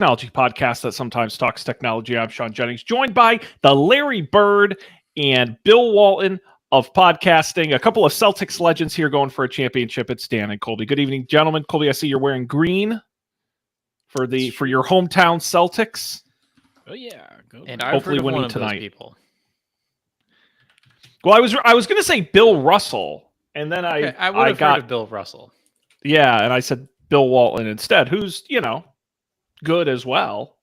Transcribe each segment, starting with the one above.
Technology podcast that sometimes talks technology. I'm Sean Jennings, joined by the Larry Bird and Bill Walton of podcasting. A couple of Celtics legends here going for a championship. It's Dan and Colby. Good evening, gentlemen. Colby, I see you're wearing green for your hometown Celtics. Oh yeah, and I've hopefully heard of winning one of tonight. those people. Well, I was going to say Bill Russell, and then I would have heard of Bill Russell. Yeah, and I said Bill Walton instead, who's good as well.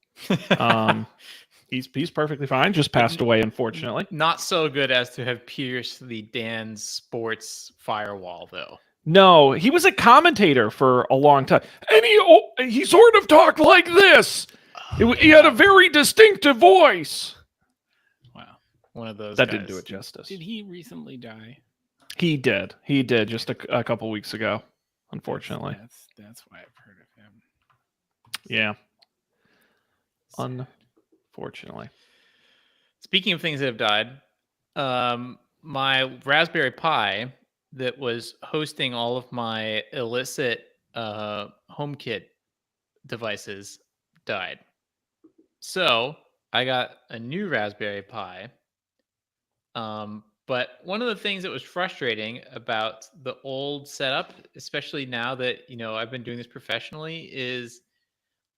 He's perfectly fine. Just passed away, unfortunately. Not so good as to have pierced the Dan's sports firewall, though. No, he was a commentator for a long time, and he sort of talked like this. He had a very distinctive voice. Wow, one of those. That guys. didn't do it justice. Did he recently die? He did just a couple weeks ago, unfortunately. That's why I've heard of him. Yeah. Unfortunately. Speaking of things that have died, my Raspberry Pi that was hosting all of my illicit HomeKit devices died. So I got a new Raspberry Pi. But one of the things that was frustrating about the old setup, especially now that I've been doing this professionally, is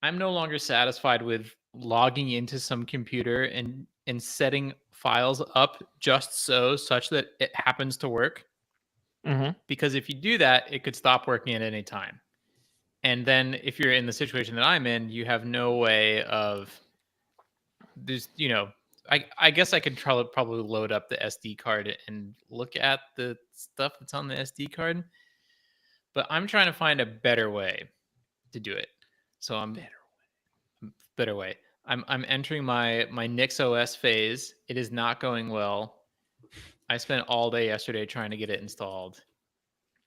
I'm no longer satisfied with logging into some computer and setting files up such that it happens to work. Mm-hmm. Because if you do that, it could stop working at any time. And then if you're in the situation that I'm in, you have no way of I guess I could probably load up the SD card and look at the stuff that's on the SD card. But I'm trying to find a better way to do it. So better way. I'm entering my NixOS phase. It is not going well. I spent all day yesterday trying to get it installed.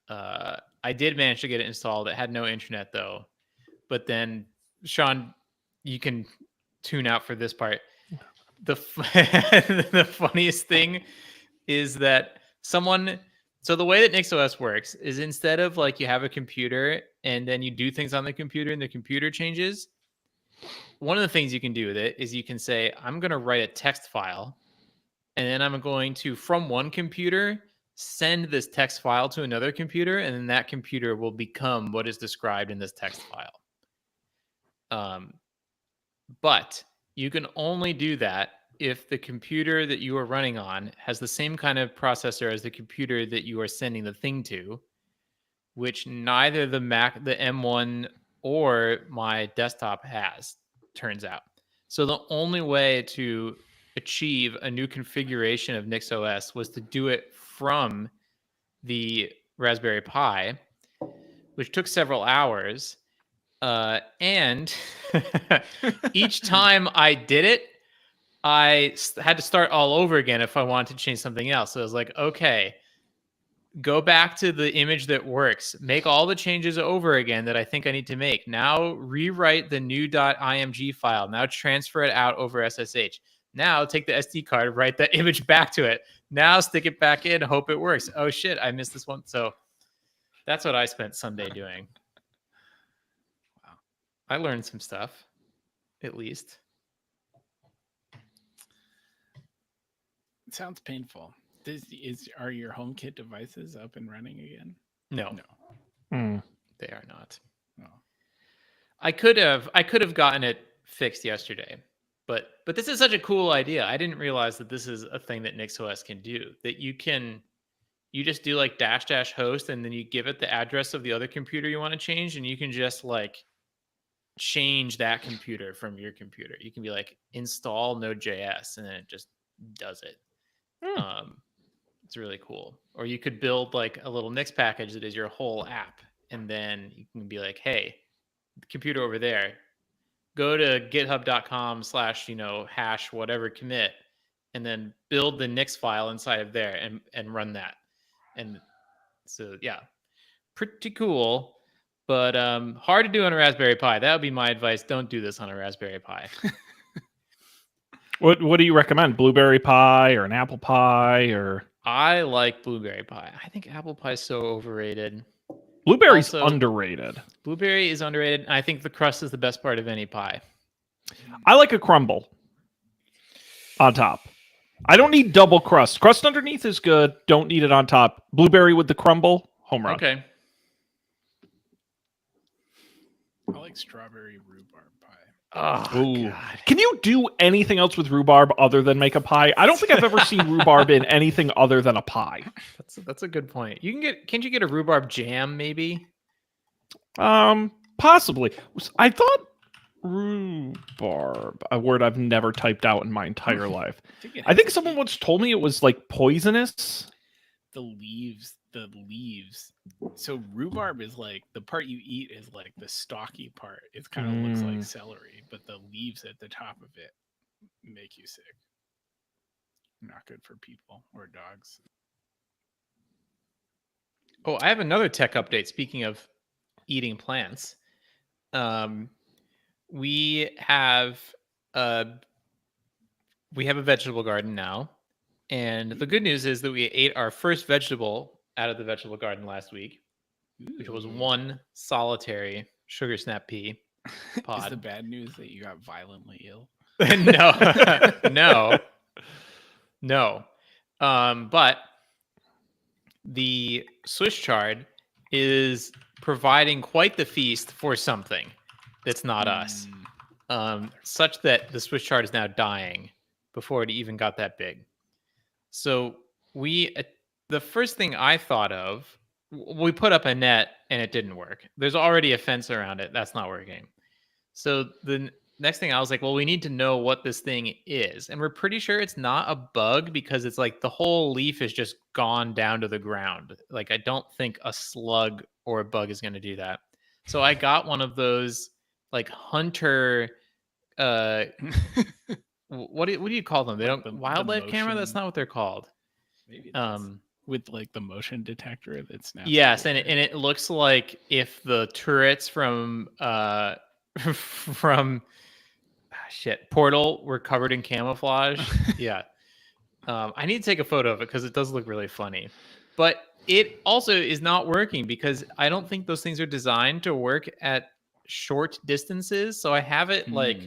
I did manage to get it installed. It had no internet though. But then, Sean, you can tune out for this part. The funniest thing is that so the way that NixOS works is instead of like you have a computer and then you do things on the computer and the computer changes. One of the things you can do with it is you can say, I'm going to write a text file and then I'm going to, from one computer, send this text file to another computer, and then that computer will become what is described in this text file. But you can only do that if the computer that you are running on has the same kind of processor as the computer that you are sending the thing to, which neither the Mac, the M1, or my desktop has, turns out. So the only way to achieve a new configuration of NixOS was to do it from the Raspberry Pi, which took several hours. And each time I did it, I had to start all over again if I wanted to change something else. So I was like, okay, go back to the image that works, make all the changes over again that I think I need to make. Now rewrite the new .img file. Now transfer it out over SSH. Now take the SD card, write that image back to it. Now stick it back in, hope it works. Oh shit, I missed this one. So that's what I spent Sunday doing. Wow. I learned some stuff, at least. It sounds painful. Are your HomeKit devices up and running again? No. They are not. No. I could have gotten it fixed yesterday. But this is such a cool idea. I didn't realize that this is a thing that NixOS can do. That you just do like -- host and then you give it the address of the other computer you want to change, and you can just like change that computer from your computer. You can be like install Node.js and then it just does it. It's really cool. Or you could build like a little Nix package that is your whole app, and then you can be like, hey, the computer over there, go to github.com / hash whatever commit, and then build the Nix file inside of there and run that. And so, yeah, pretty cool, but hard to do on a Raspberry Pi. That would be my advice. Don't do this on a Raspberry Pi. What do you recommend? Blueberry Pi or an Apple Pi? Or I like Blueberry Pi. I think Apple Pi is so overrated. Blueberry's underrated. Blueberry is underrated. I think the crust is the best part of any pie. I like a crumble on top. I don't need double crust. Crust underneath is good. Don't need it on top. Blueberry with the crumble, home run. Okay. I like strawberry rhubarb pie. Oh, Ooh. God. Can you do anything else with rhubarb other than make a pie? I don't think I've ever seen rhubarb in anything other than a pie. That's a good point. Can't you get a rhubarb jam maybe? Possibly. I thought rhubarb, a word I've never typed out in my entire life. I think someone once told me it was like poisonous. The leaves. So rhubarb is like the part you eat is like the stalky part. It kind of looks like celery, but the leaves at the top of it make you sick. Not good for people or dogs. Oh, I have another tech update. Speaking of eating plants, we have a vegetable garden now, and the good news is that we ate our first vegetable out of the vegetable garden last week, which was one solitary sugar snap pea pod. Is the bad news that you got violently ill? No. But the Swiss chard is providing quite the feast for something that's not us, such that the Swiss chard is now dying before it even got that big. So the first thing I thought of, we put up a net and it didn't work. There's already a fence around it. That's not working. So the next thing I was like, well, we need to know what this thing is. And we're pretty sure it's not a bug because it's like the whole leaf is just gone down to the ground. Like, I don't think a slug or a bug is going to do that. So I got one of those like hunter, what do you call them? They Like don't the wildlife camera. That's motion- not what they're called. Maybe that's with like the motion detector that snaps. Yes, the and picture. it looks like if the turrets from Portal were covered in camouflage. Yeah. I need to take a photo of it because it does look really funny. But it also is not working because I don't think those things are designed to work at short distances. So I have it like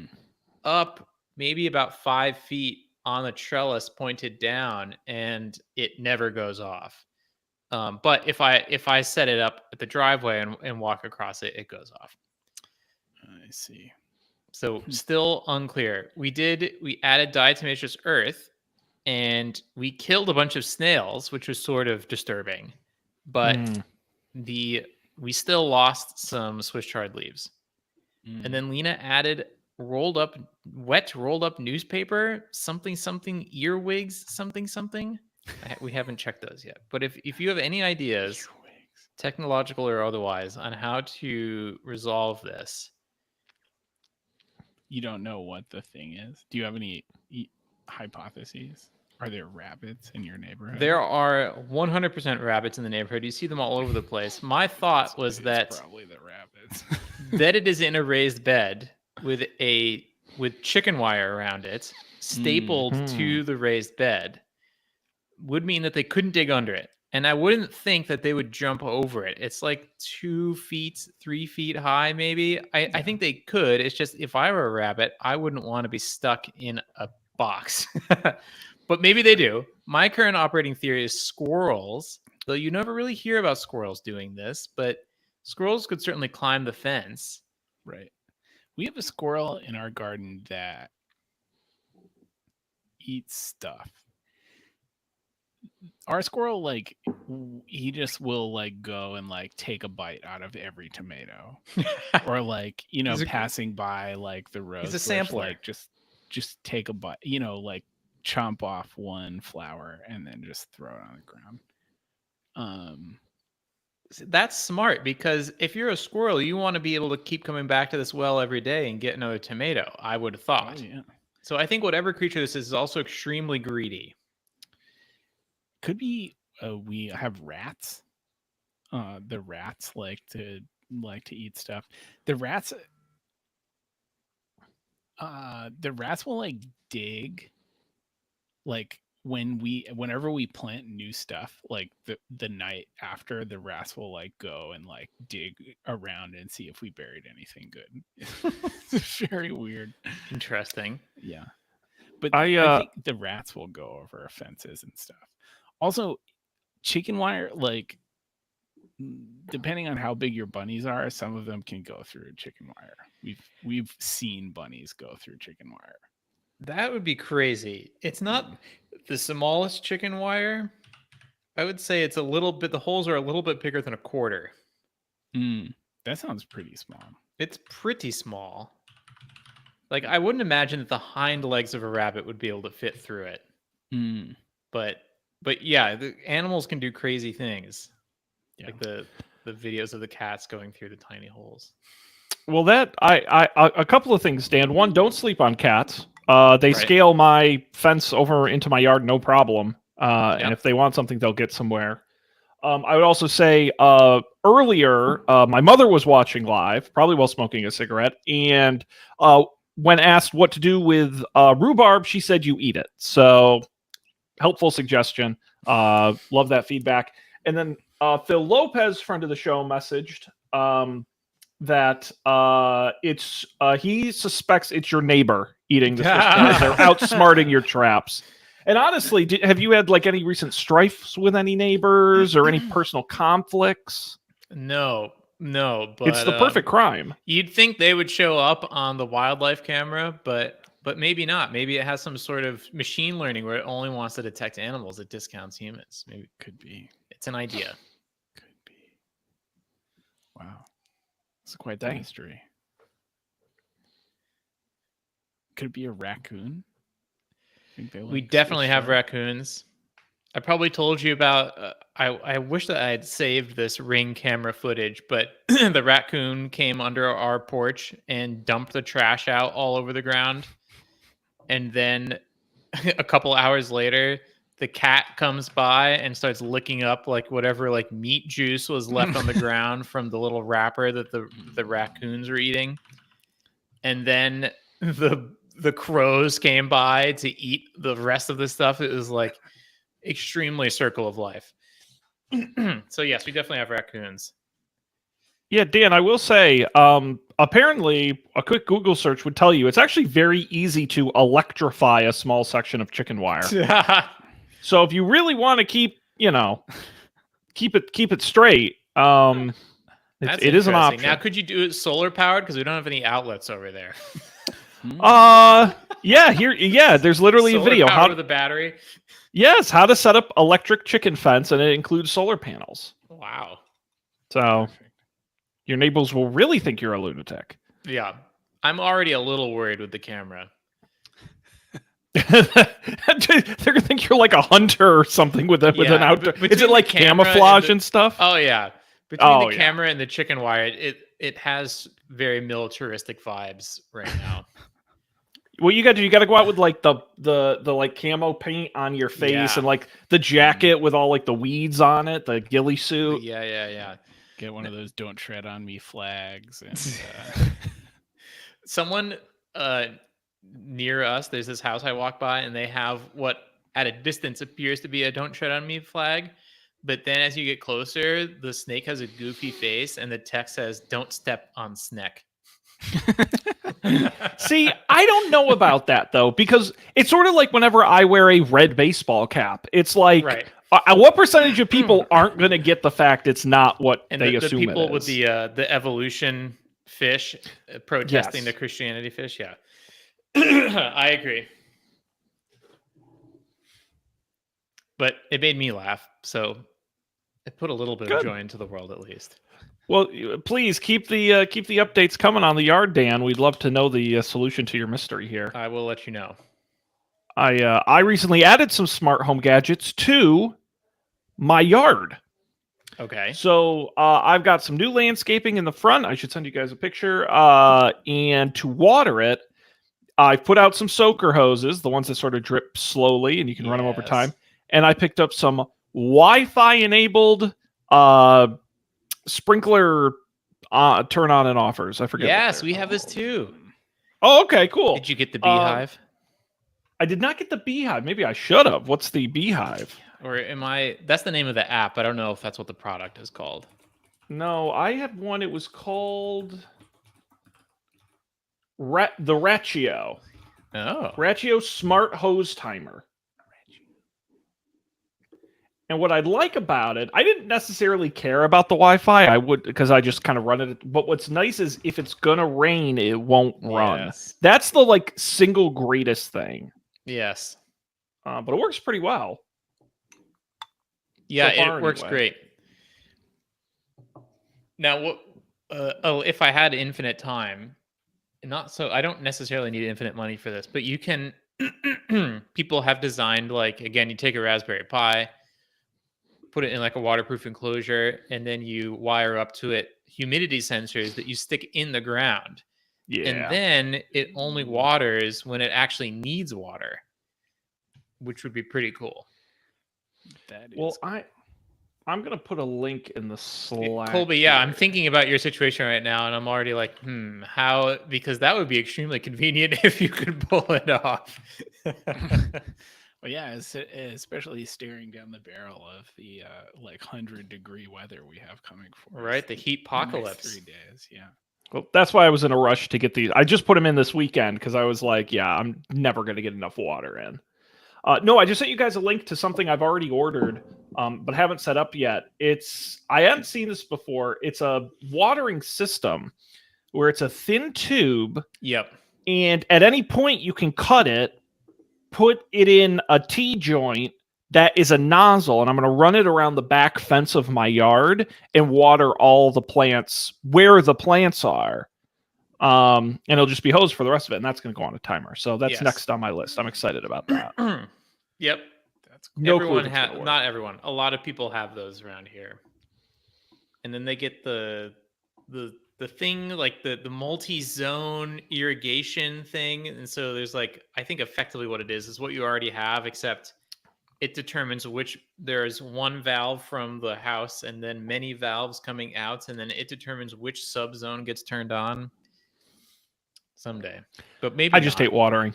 up maybe about 5 feet on the trellis pointed down, and it never goes off. But if I set it up at the driveway and walk across it, it goes off. I see. So still unclear. We added diatomaceous earth, and we killed a bunch of snails, which was sort of disturbing. But we still lost some Swiss chard leaves. And then Lena added wet rolled up newspaper, something earwigs, something. We haven't checked those yet. But if you have any ideas, technological or otherwise, on how to resolve this. You don't know what the thing is. Do you have any hypotheses? Are there rabbits in your neighborhood? There are 100% rabbits in the neighborhood. You see them all over the place. My thought was that probably the rabbits. that it is in a raised bed with chicken wire around it, stapled to the raised bed, would mean that they couldn't dig under it. And I wouldn't think that they would jump over it. It's like 2 feet, 3 feet high, maybe. I think they could. It's just if I were a rabbit, I wouldn't want to be stuck in a box. But maybe they do. My current operating theory is squirrels, though you never really hear about squirrels doing this, but squirrels could certainly climb the fence. Right. We have a squirrel in our garden that eats stuff. Our squirrel, like, he just will like go and like take a bite out of every tomato, or like, you know, passing by like the road. He's a sampler. Like just take a bite, you know, like chomp off one flower and then just throw it on the ground. That's smart, because if you're a squirrel, you want to be able to keep coming back to this well every day and get another tomato, I would have thought. Oh, yeah. So I think whatever creature this is also extremely greedy. Could be we have rats. The rats like to eat stuff. The rats will like dig like whenever we plant new stuff, like the night after, the rats will like go and like dig around and see if we buried anything good. It's very weird. Interesting. Yeah. But I think the rats will go over fences and stuff. Also, chicken wire, like depending on how big your bunnies are, some of them can go through chicken wire. We've seen bunnies go through chicken wire. That would be crazy. It's not the smallest chicken wire. I would say it's a little bit, the holes are a little bit bigger than a quarter. That sounds pretty small. It's pretty small. Like, I wouldn't imagine that the hind legs of a rabbit would be able to fit through it. But yeah, the animals can do crazy things. Yeah. Like the videos of the cats going through the tiny holes. Well, that I a couple of things, Dan. One, don't sleep on cats. They scale my fence over into my yard, no problem. And if they want something, they'll get somewhere. I would also say earlier, my mother was watching live, probably while smoking a cigarette, and when asked what to do with rhubarb, she said you eat it. So, helpful suggestion. Love that feedback. And then Phil Lopez, friend of the show, messaged that it's he suspects it's your neighbor eating this. They're outsmarting your traps. And honestly, have you had like any recent strifes with any neighbors or any personal conflicts? No, but it's the perfect crime. You'd think they would show up on the wildlife camera, but maybe not. Maybe it has some sort of machine learning where it only wants to detect animals. It discounts humans. Maybe it could be. It's an idea. Could be. Wow. It's quite the mystery. Could it be a raccoon? We definitely have raccoons. I probably told you about. I wish that I had saved this Ring camera footage, but the raccoon came under our porch and dumped the trash out all over the ground. And then a couple hours later, the cat comes by and starts licking up like whatever like meat juice was left on the ground from the little wrapper that the raccoons were eating. And then the crows came by to eat the rest of the stuff. It was like extremely circle of life. So yes, we definitely have raccoons. Yeah, Dan, I will say, apparently a quick Google search would tell you it's actually very easy to electrify a small section of chicken wire. So if you really want to keep it straight, it is an option. Now, could you do it solar powered? Because we don't have any outlets over there. There's literally solar a video. How to the battery? Yes, how to set up electric chicken fence, and it includes solar panels. Wow. So your neighbors will really think you're a lunatic. Yeah. I'm already a little worried with the camera. They're gonna think you're like a hunter or something with an outdoor. Is it like camouflage and stuff? Oh yeah. Between the camera and the chicken wire, it has very militaristic vibes right now. What you got to do, you got to go out with like the like camo paint on your face and like the jacket with all like the weeds on it, the ghillie suit. Yeah. Get one of those "Don't Tread on Me" flags. And someone near us, there's this house I walk by, and they have what at a distance appears to be a "Don't Tread on Me" flag. But then as you get closer, the snake has a goofy face, and the text says, "Don't step on Sneck." See, I don't know about that though, because it's sort of like whenever I wear a red baseball cap, it's like, what percentage of people aren't going to get the fact it's not what they assume it is? The people with the evolution fish protesting the Christianity fish, yeah. I agree. But it made me laugh, so it put a little bit of joy into the world at least. Well, please keep the updates coming on the yard, Dan. We'd love to know the solution to your mystery here. I will let you know. I recently added some smart home gadgets to my yard. Okay. So I've got some new landscaping in the front. I should send you guys a picture. And to water it, I've put out some soaker hoses, the ones that sort of drip slowly, and you can run them over time. And I picked up some Wi-Fi enabled sprinkler turn on and offers. I forget. Yes, we have this too. Oh, okay, cool. Did you get the beehive? I did not get the Beehive. Maybe I should have. What's the Beehive? Or am I? That's the name of the app. I don't know if that's what the product is called. No, I had one. It was called the Rachio. Oh. Rachio Smart Hose Timer. And what I like about it, I didn't necessarily care about the Wi-Fi. I would, because I just kind of run it. But what's nice is if it's gonna rain, it won't run. Yes. That's the like single greatest thing. Yes. But it works pretty well. Yeah, So far, it works anyway. great. Now, what? If I had infinite time, not so. I don't necessarily need infinite money for this, but you can. People have designed like again, you take a Raspberry Pi, put it in like a waterproof enclosure, and then you wire up to it humidity sensors that you stick in the ground, Yeah. and then it only waters when it actually needs water, which would be pretty cool. That is Well, I'm gonna put a link in the Slack. Colby, yeah, I'm here. thinking about your situation right now, and I'm already like, how? Because that would be extremely convenient if you could pull it off. well, yeah, especially staring down the barrel of the like 100-degree weather we have coming for us Right, the heat the next apocalypse. 3 days. Yeah. Well, that's why I was in a rush to get these. I just put them in this weekend because I was like, yeah, I'm never gonna get enough water in. No, I just sent you guys a link to something I've already ordered, but haven't set up yet. I hadn't seen this before. It's a watering system where it's a thin tube, Yep. and at any point you can cut it, put it in a T-joint that is a nozzle, and I'm going to run it around the back fence of my yard and water all the plants where the plants are. And it'll just be hosed for the rest of it, and that's going to go on a timer. So that's Yes. next on my list. I'm excited about that. Yep. That's cool. No clue Everyone if it's gonna has, work. not everyone. A lot of people have those around here, and then they get the thing like the multi-zone irrigation thing, and so there's like I think effectively what it is what you already have, except it determines which there's one valve from the house and then many valves coming out, and then it determines which subzone gets turned on. Someday, but maybe I just hate watering.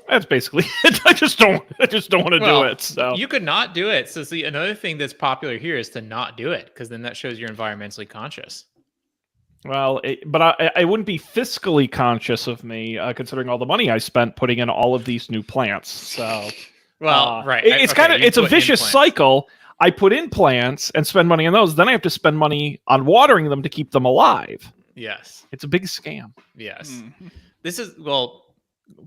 That's basically it. I just don't want to Well, do it. So You could not do it. So see, another thing that's popular here is to not do it, because then that shows you're environmentally conscious. well, but I wouldn't be fiscally conscious of me considering all the money I spent putting in all of these new plants. So Well, right. it's okay, kind of you it's a put vicious implants. cycle. I put in plants and spend money on those, then I have to spend money on watering them to keep them alive. Yes. It's a big scam. Yes. Mhm. This is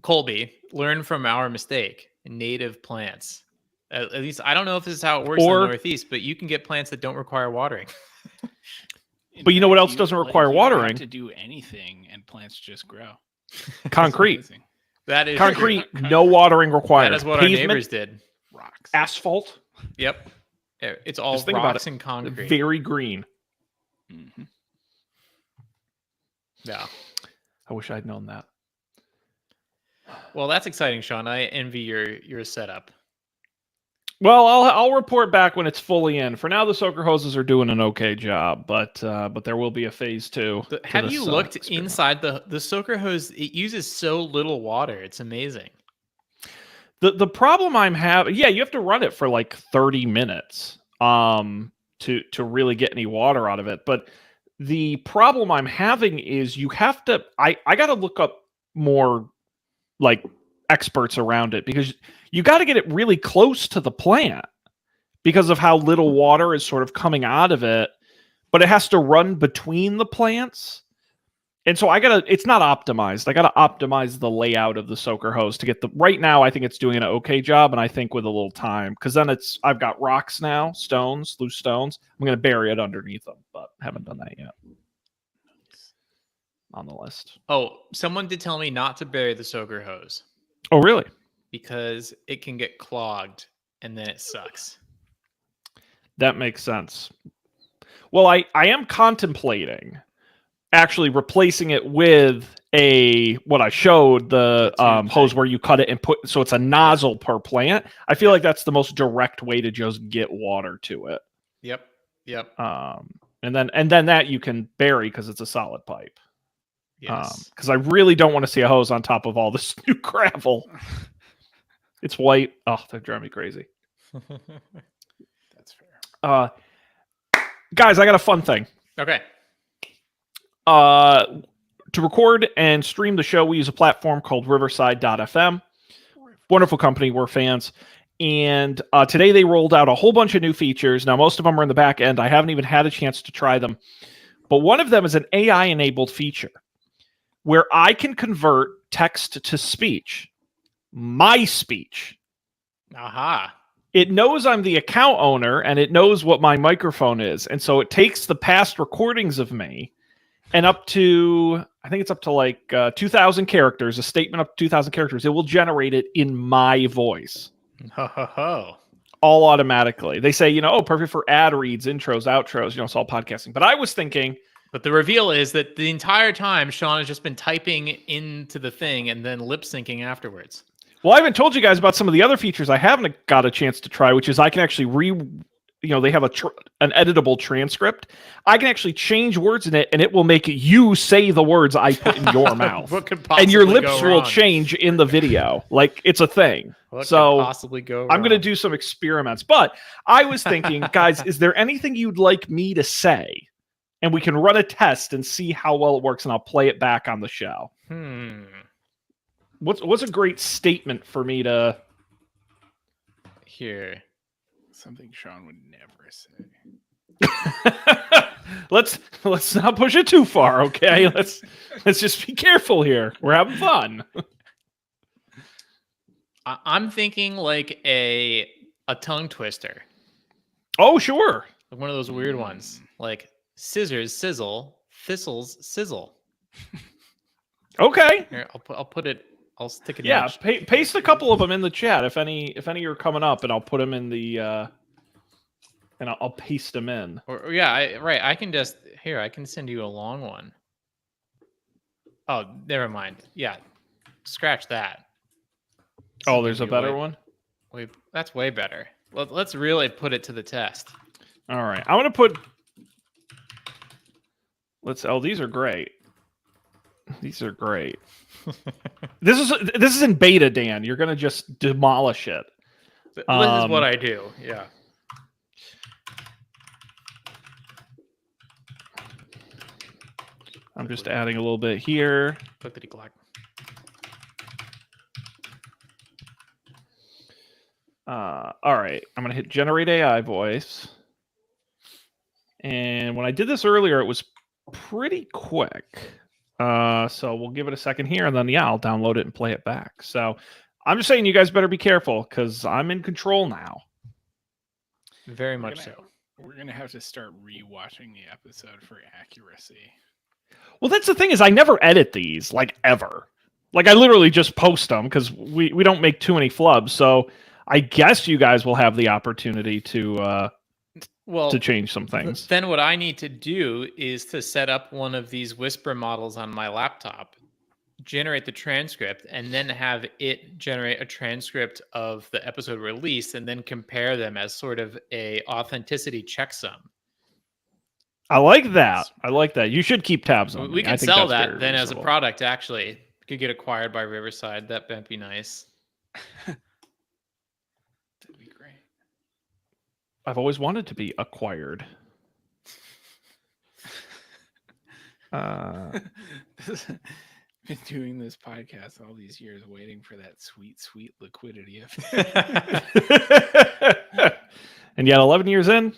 Colby, learn from our mistake. Native plants. At least I don't know if this is how it works in Or- the Northeast, but you can get plants that don't require watering. In But you know what fact, else doesn't require you don't watering? have to do anything, and plants just grow. It's Concrete. amazing. That is Concrete, true. no watering required. That is what Pavement, our neighbors did. Rocks. asphalt, Yep. It's all Just think about rocks and concrete. very green. Mhm. Yeah. I wish I'd known that. Well, that's exciting, Sean. I envy your setup. Well, I'll report back when it's fully in. For now, the soaker hoses are doing an okay job, but there will be a phase 2. to Have this, you looked experiment. inside the soaker hose? It uses so little water. It's amazing. The problem I'm having, yeah, you have to run it for like 30 minutes to really get any water out of it. But the problem I'm having is you have to I got to look up more like experts around it, because you got to get it really close to the plant because of how little water is sort of coming out of it, but it has to run between the plants. And so it's not optimized. I got to optimize the layout of the soaker hose to get right now. I think it's doing an okay job. And I think with a little time, because then I've got rocks now, loose stones. I'm going to bury it underneath them, but haven't done that yet. On the list. Oh, someone did tell me not to bury the soaker hose Oh, really? because it can get clogged and then it sucks. That makes sense. Well, I am contemplating actually replacing it with what I showed, the tube hose thing. where you cut it and put, so it's a nozzle per plant. I feel like that's the most direct way to just get water to it. Yep. And then that you can bury because it's a solid pipe. Yes. Because I really don't want to see a hose on top of all this new gravel. It's white. Oh, they're driving me crazy. That's fair. Guys, I got a fun thing. Okay. To record and stream the show, we use a platform called Riverside.fm. Wonderful company. We're fans. And today they rolled out a whole bunch of new features. Now, most of them are in the back end. I haven't even had a chance to try them. But one of them is an AI-enabled feature where I can convert text to speech. My speech. Aha. It knows I'm the account owner, and it knows what my microphone is. And so it takes the past recordings of me and up to, I think it's up to like 2,000 characters, a statement up to 2,000 characters. It will generate it in my voice. Ho, ho, ho. All automatically. They say, perfect for ad reads, intros, outros, it's all podcasting. But I was thinking, But the reveal is that the entire time Sean has just been typing into the thing and then lip syncing afterwards. well, I haven't told you guys about some of the other features I haven't got a chance to try, which is I can actually they have an editable transcript. I can actually change words in it, and it will make you say the words I put in your mouth. What could possibly and your go lips will wrong? change in the video. Like, it's a thing. What So, could possibly go wrong? I'm going to do some experiments. But I was thinking, guys, is there anything you'd like me to say? And we can run a test and see how well it works, and I'll play it back on the show. What's a great statement for me to... Here. Something Sean would never say. let's not push it too far, okay? Let's just be careful here. We're having fun. I'm thinking like a tongue twister. Oh, sure. Like one of those weird ones. Like scissors sizzle, thistles sizzle. Okay. Here, I'll put it. I'll stick it. Yeah, paste a couple of them in the chat if any are coming up, and I'll put them in the and I'll paste them in. Or yeah, right. I can just I can send you a long one. Oh, never mind. Yeah, scratch that. Oh, there's a Maybe better one. Wait, that's way better. Let's really put it to the test. All right, I'm gonna put. These are great. These are great. This is in beta, Dan. You're gonna just demolish it. This is what I do. Yeah. I'm just adding a little bit here. Clickety-clack. All right, I'm gonna hit generate AI voice. And when I did this earlier, it was pretty quick. So we'll give it a second here, and then I'll download it and play it back. So I'm just saying, you guys better be careful because I'm in control now. Very much so. We're gonna have to start rewatching the episode for accuracy. Well, that's the thing is I never edit these, like, ever. Like, I literally just post them because we don't make too many flubs. So I guess you guys will have the opportunity to change some things. Then what I need to do is to set up one of these Whisper models on my laptop, generate the transcript, and then have it generate a transcript of the episode release, and then compare them as sort of a authenticity checksum. I like that. You should keep tabs on We me. I can think sell that's that very then as a reasonable. product. Actually, it could get acquired by Riverside. That might be nice. That'd be great. I've always wanted to be acquired. Been doing this podcast all these years, waiting for that sweet liquidity. And yet 11 years in,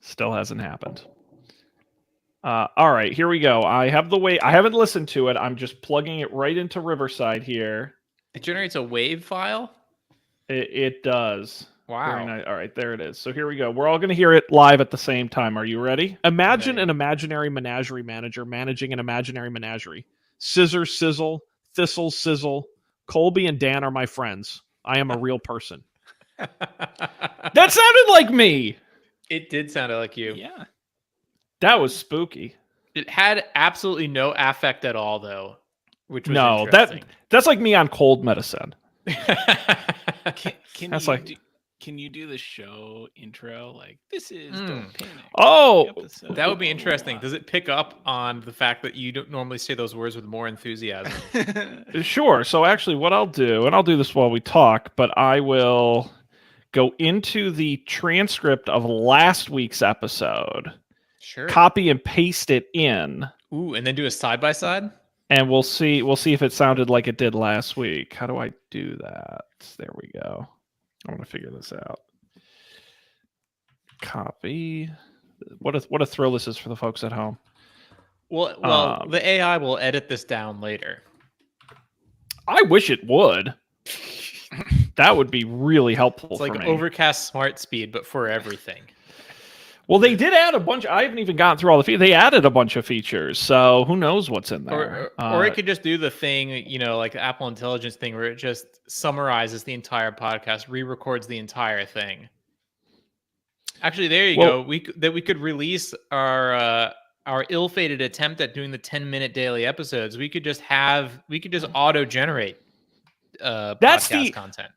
still hasn't happened. All right, here we go. I haven't listened to it. I'm just plugging it right into Riverside here. It generates a WAV file. It does. Wow. Very nice. All right, there it is. So here we go. We're all going to hear it live at the same time. Are you ready? Imagine an imaginary menagerie manager managing an imaginary menagerie. Scissor sizzle, thistle sizzle. Colby and Dan are my friends. I am a real person. That sounded like me. It did sound like you. Yeah. That was spooky. It had absolutely no affect at all, though, which was No, interesting. that's like me on cold medicine. Can That's you like- Can you do the show intro? Like, this is Mm. Don't Panic. Oh, episode That would be blah, blah, interesting. blah. Does it pick up on the fact that you don't normally say those words with more enthusiasm? sure. So actually, what I'll do, and I'll do this while we talk, but I will go into the transcript of last week's episode, Sure. copy and paste it in, Ooh, and then do a side by side. and we'll see if it sounded like it did last week. How do I do that? There we go. I want to figure this out. Copy. What a thrill this is for the folks at home. Well, the AI will edit this down later. I wish it would. That would be really helpful It's for like me. Overcast Smart Speed, but for everything. Well, they did add a bunch. I haven't even gotten through all the features. They added a bunch of features, so who knows what's in there. Or it could just do the thing, like the Apple Intelligence thing, where it just summarizes the entire podcast, re-records the entire thing. Actually, there you go. We could release our ill-fated attempt at doing the 10-minute daily episodes. We could just auto-generate That's podcast content.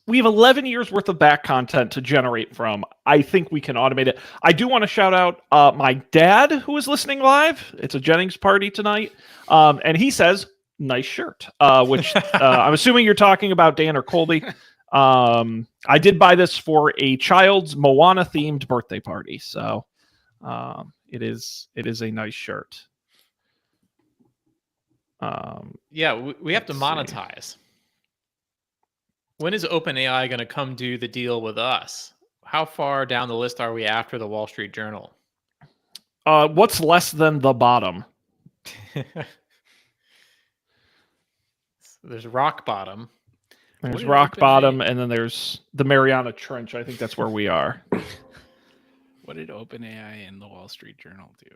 We have 11 years worth of back content to generate from. I think we can automate it. I do want to shout out my dad, who is listening live. It's a Jennings party tonight. And he says, nice shirt, which I'm assuming you're talking about Dan or Colby. I did buy this for a child's Moana themed birthday party. So it is a nice shirt. Yeah, we have to let's see. monetize. When is OpenAI going to come do the deal with us? How far down the list are we after the Wall Street Journal? What's less than the bottom? There's rock bottom. There's What did rock OpenAI bottom, and then there's the Mariana Trench. I think that's where we are. What did OpenAI and the Wall Street Journal do?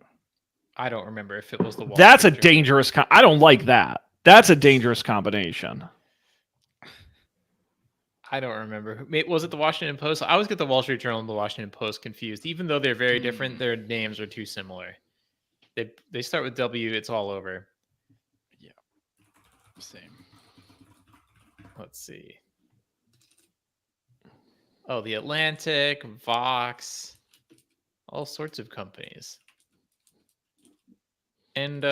I don't remember if it was the Wall That's a Street Journal. dangerous. I don't like that. That's a dangerous combination. I don't remember. Was it the Washington Post? I always get the Wall Street Journal and the Washington Post confused. Even though they're very different, their names are too similar. They start with W. It's all over. Yeah, same. Let's see. Oh, the Atlantic, Vox, all sorts of companies. And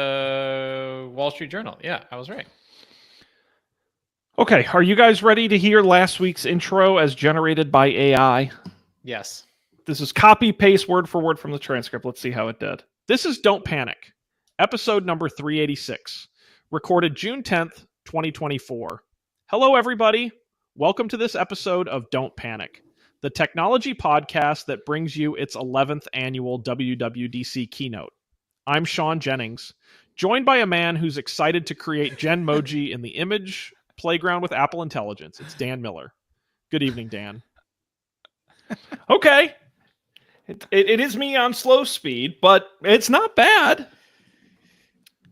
Wall Street Journal. Yeah, I was right. Okay, are you guys ready to hear last week's intro as generated by AI? Yes. This is copy paste word for word from the transcript. Let's see how it did. This is Don't Panic, episode number 386, recorded June 10th, 2024. Hello, everybody. Welcome to this episode of Don't Panic, the technology podcast that brings you its 11th annual WWDC keynote. I'm Sean Jennings, joined by a man who's excited to create Genmoji in the image playground with Apple Intelligence. It's Dan Miller. Good evening, Dan. Okay. It is me on slow speed, but it's not bad.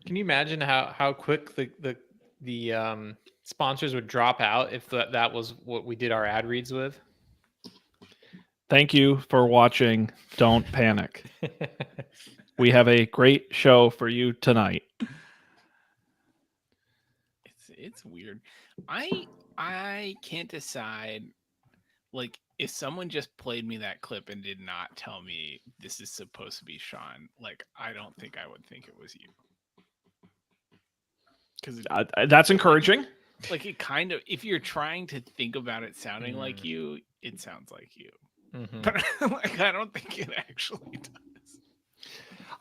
Can you imagine how quick the sponsors would drop out if that was what we did our ad reads with? Thank you for watching Don't Panic. We have a great show for you tonight. It's weird. I can't decide. Like, if someone just played me that clip and did not tell me this is supposed to be Sean, like, I don't think I would think it was you. Because That's encouraging. like, it kind of, if you're trying to think about it sounding like you, it sounds like you. Mm-hmm. But like, I don't think it actually does.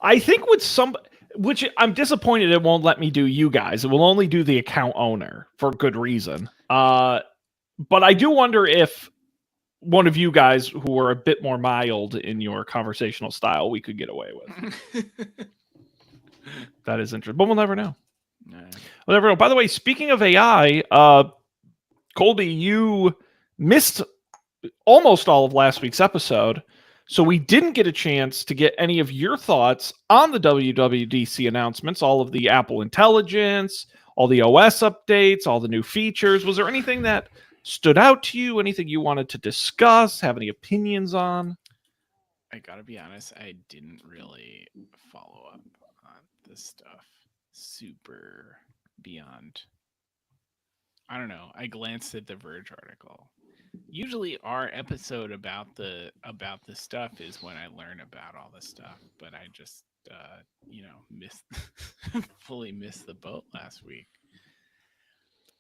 I think with some, which I'm disappointed it won't let me do you guys. It will only do the account owner for good reason. But I do wonder if one of you guys who are a bit more mild in your conversational style, we could get away with. That is interesting, but we'll never know. We'll never know. By the way, speaking of AI, Colby, you missed almost all of last week's episode. So we didn't get a chance to get any of your thoughts on the WWDC announcements, all of the Apple Intelligence, all the OS updates, all the new features. Was there anything that stood out to you? Anything you wanted to discuss? Have any opinions on? I gotta be honest, I didn't really follow up on this stuff super beyond. I don't know. I glanced at the Verge article Usually our episode about the stuff is when I learn about all the stuff, but I just missed fully missed the boat last week.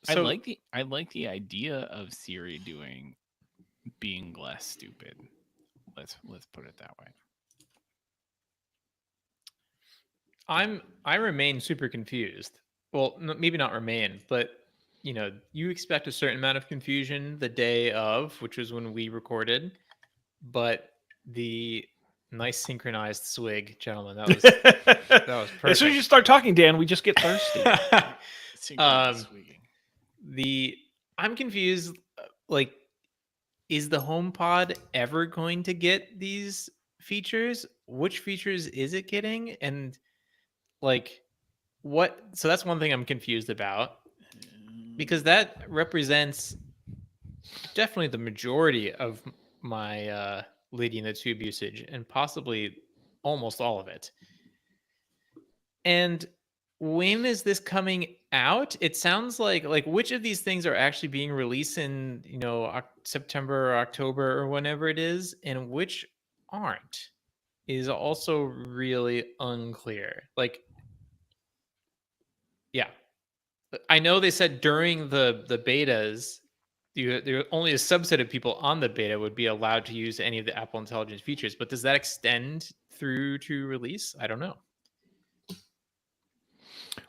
So, I like the idea of Siri being less stupid. Let's put it that way. I remain super confused. Well, maybe not remain, but you expect a certain amount of confusion the day of, which was when we recorded, but the nice synchronized swig, gentlemen, that was perfect. As soon as you start talking, Dan, we just get thirsty. I'm confused. Like, is the HomePod ever going to get these features? Which features is it getting? And like, what? So that's one thing I'm confused about, because that represents definitely the majority of my Lady in the Tube usage, and possibly almost all of it. And when is this coming out? It sounds like which of these things are actually being released in September or October or whenever it is, and which aren't, is also really unclear. Like, yeah, I know they said during the betas, there only a subset of people on the beta would be allowed to use any of the Apple Intelligence features, but does that extend through to release? I don't know.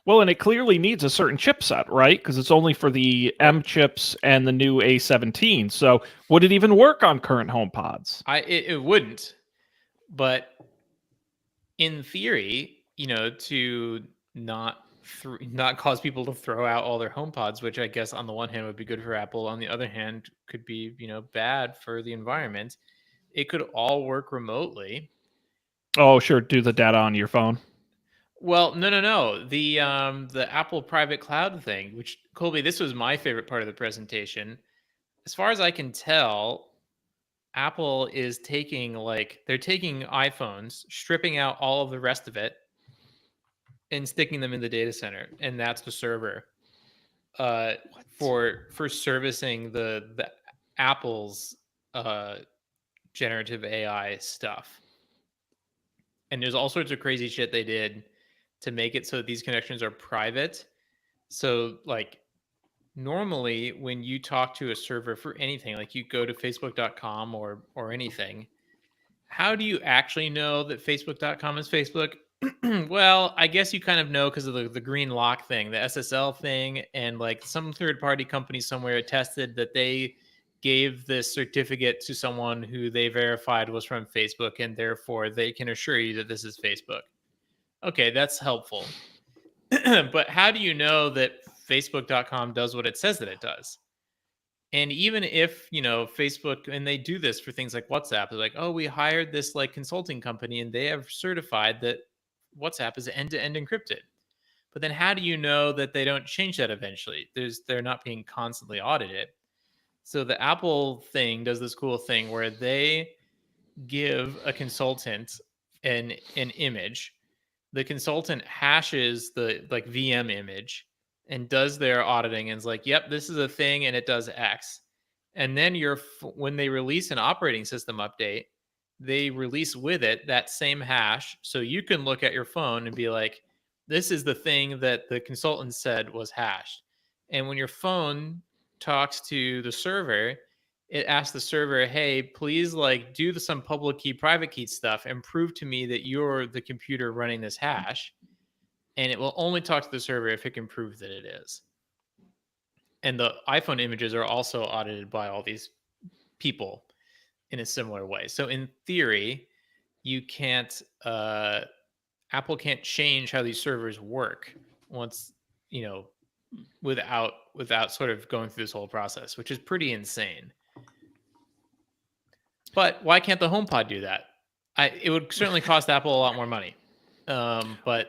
Well, and it clearly needs a certain chipset, right? Because it's only for the M chips and the new A17. So would it even work on current HomePods? It wouldn't. But in theory, to not cause people to throw out all their HomePods, which I guess on the one hand would be good for Apple, on the other hand could be, bad for the environment. It could all work remotely. Oh, sure. Do the data on your phone. Well, no. The Apple private cloud thing, which, Colby, this was my favorite part of the presentation. As far as I can tell, Apple is taking they're taking iPhones, stripping out all of the rest of it, and sticking them in the data center, and that's the server for servicing the Apple's generative AI stuff. And there's all sorts of crazy shit they did to make it so that these connections are private. So normally when you talk to a server for anything, like you go to facebook.com or anything, how do you actually know that facebook.com is Facebook? Well, I guess you kind of know because of the green lock thing, the SSL thing, and some third-party company somewhere attested that they gave this certificate to someone who they verified was from Facebook, and therefore they can assure you that this is Facebook. Okay, that's helpful. But how do you know that facebook.com does what it says that it does? And even if, Facebook, and they do this for things like WhatsApp, they're like, oh, we hired this consulting company and they have certified that WhatsApp is end-to-end encrypted. But then how do you know that they don't change that eventually? They're not being constantly audited. So the Apple thing does this cool thing where they give a consultant an image. The consultant hashes the VM image and does their auditing and is like, yep, this is a thing and it does X. And then when they release an operating system update, they release with it that same hash. So you can look at your phone and be like, this is the thing that the consultant said was hashed. And when your phone talks to the server, it asks the server, hey, please do some public key, private key stuff and prove to me that you're the computer running this hash. And it will only talk to the server if it can prove that it is. And the iPhone images are also audited by all these people in a similar way. So in theory, you can't, Apple can't change how these servers work once, without sort of going through this whole process, which is pretty insane. But why can't the HomePod do that? It would certainly cost Apple a lot more money. But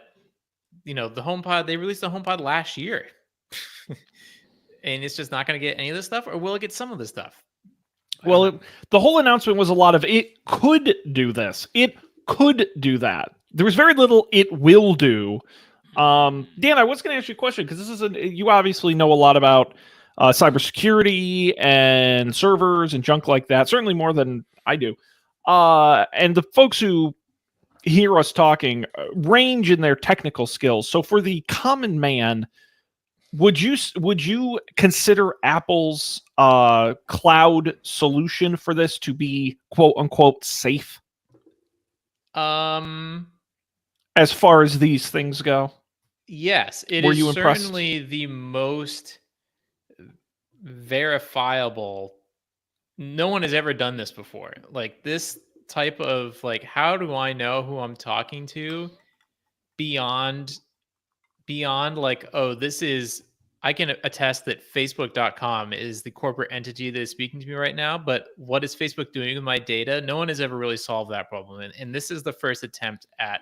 the HomePod, they released the HomePod last year. And it's just not going to get any of this stuff, or will it get some of this stuff? Well, the whole announcement was a lot of it could do this. It could do that. There was very little it will do. Dan, I was going to ask you a question because you obviously know a lot about cybersecurity and servers and junk like that. Certainly more than I do. And the folks who hear us talking range in their technical skills. So for the common man, would you consider Apple's cloud solution for this to be quote unquote safe as far as these things go? Yes, it Were is you impressed? certainly the most verifiable. No one has ever done this before. Like this type of like, how do I know who I'm talking to beyond like, oh, this is, I can attest that Facebook.com is the corporate entity that is speaking to me right now, but what is Facebook doing with my data? No one has ever really solved that problem. And this is the first attempt at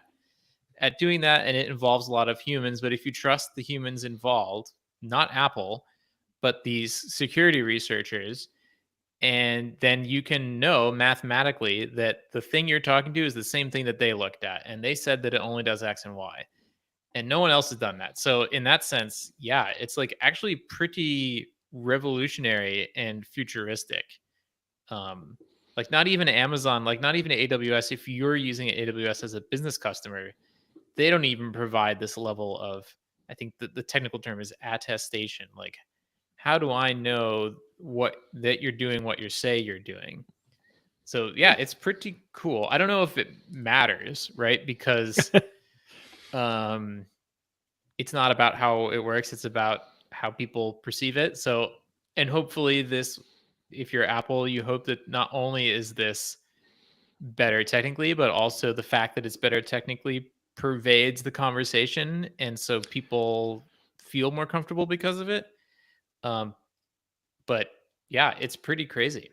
doing that, and it involves a lot of humans. But if you trust the humans involved, not Apple, but these security researchers, and then you can know mathematically that the thing you're talking to is the same thing that they looked at, and they said that it only does X and Y, and no one else has done that. So in that sense, yeah, it's like actually pretty revolutionary and futuristic. Like not even Amazon, like not even AWS, if you're using AWS as a business customer, they don't even provide this level of, I think the technical term is attestation. Like, how do I know that you're doing what you say you're doing? So yeah, it's pretty cool. I don't know if it matters, right? Because it's not about how it works, it's about how people perceive it. So, and hopefully this, if you're Apple, you hope that not only is this better technically, but also the fact that it's better technically pervades the conversation, and so people feel more comfortable because of it. But yeah, it's pretty crazy.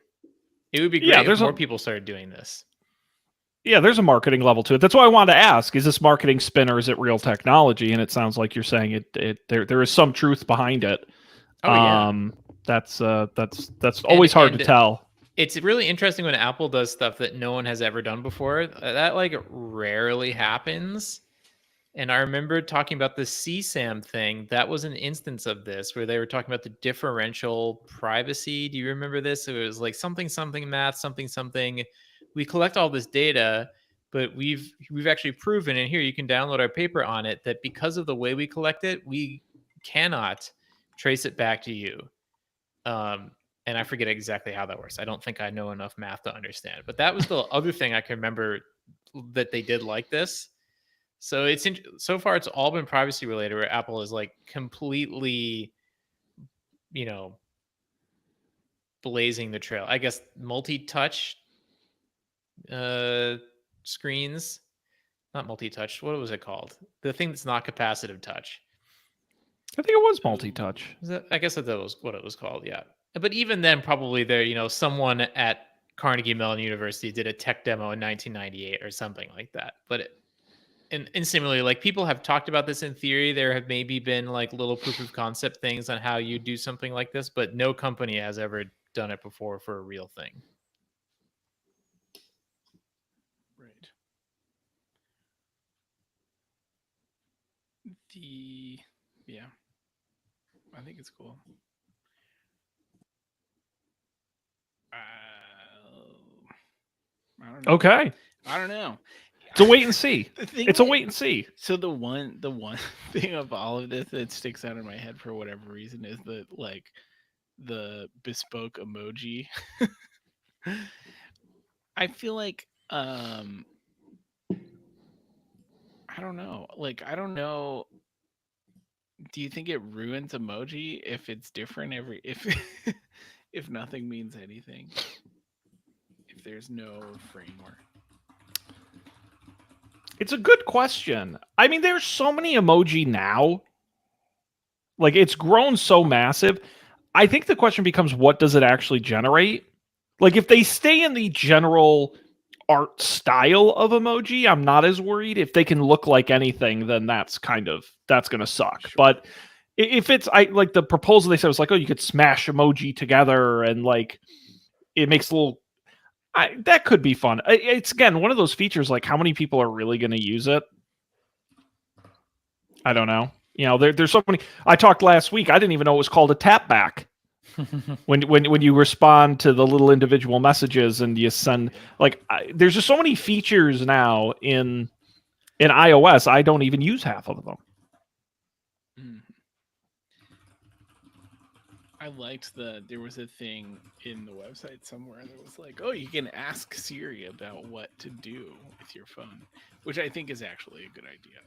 It would be great if more people started doing this. Yeah, there's a marketing level to it. That's why I wanted to ask: is this marketing spin or is it real technology? And it sounds like you're saying there is some truth behind it. Oh yeah, that's always hard to tell. It's really interesting when Apple does stuff that no one has ever done before. That like rarely happens. And I remember talking about the CSAM thing. That was an instance of this where they were talking about the differential privacy. Do you remember this? It was like something math, something. We collect all this data, but we've actually proven, and here you can download our paper on it, that because of the way we collect it, we cannot trace it back to you. And I forget exactly how that works. I don't think I know enough math to understand. But that was the other thing I can remember that they did like this. So so far it's all been privacy related, where Apple is like completely, blazing the trail. I guess multi-touch screens, not multi-touch. What was it called? The thing that's not capacitive touch. I think it was multi-touch. I guess that was what it was called. Yeah. But even then, probably there, someone at Carnegie Mellon University did a tech demo in 1998 or something like that. But and similarly, like people have talked about this in theory. There have maybe been like little proof of concept things on how you do something like this, but no company has ever done it before for a real thing. Right. Yeah, I think it's cool. I don't know. Okay. I don't know. It's a wait and see. It's a wait and see. So the one thing of all of this that sticks out in my head for whatever reason is the bespoke emoji. I feel like I don't know. Like I don't know. Do you think it ruins emoji if it's different if nothing means anything? If there's no framework? It's a good question. I mean, there's so many emoji now. Like, it's grown so massive. I think the question becomes, what does it actually generate? Like, if they stay in the general art style of emoji, I'm not as worried. If they can look like anything, then that's going to suck. Sure. But if it's, like the proposal they said was like, oh, you could smash emoji together and like, it makes a little, that could be fun. It's, again, one of those features, like how many people are really going to use it? I don't know. There's so many. I talked last week. I didn't even know it was called a tap back when you respond to the little individual messages and you send there's just so many features now in iOS. I don't even use half of them. I liked there was a thing in the website somewhere that was like, oh, you can ask Siri about what to do with your phone, which I think is actually a good idea.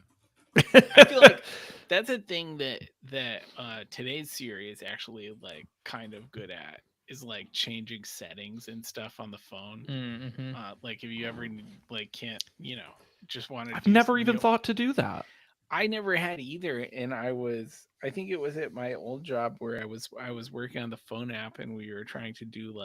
I feel like that's a thing that today's Siri is actually like kind of good at, is like changing settings and stuff on the phone. Mm-hmm. Like if you ever like can't, just want to. I've never even thought to do that. I never had either, and I think it was at my old job where I was working on the phone app, and we were trying to do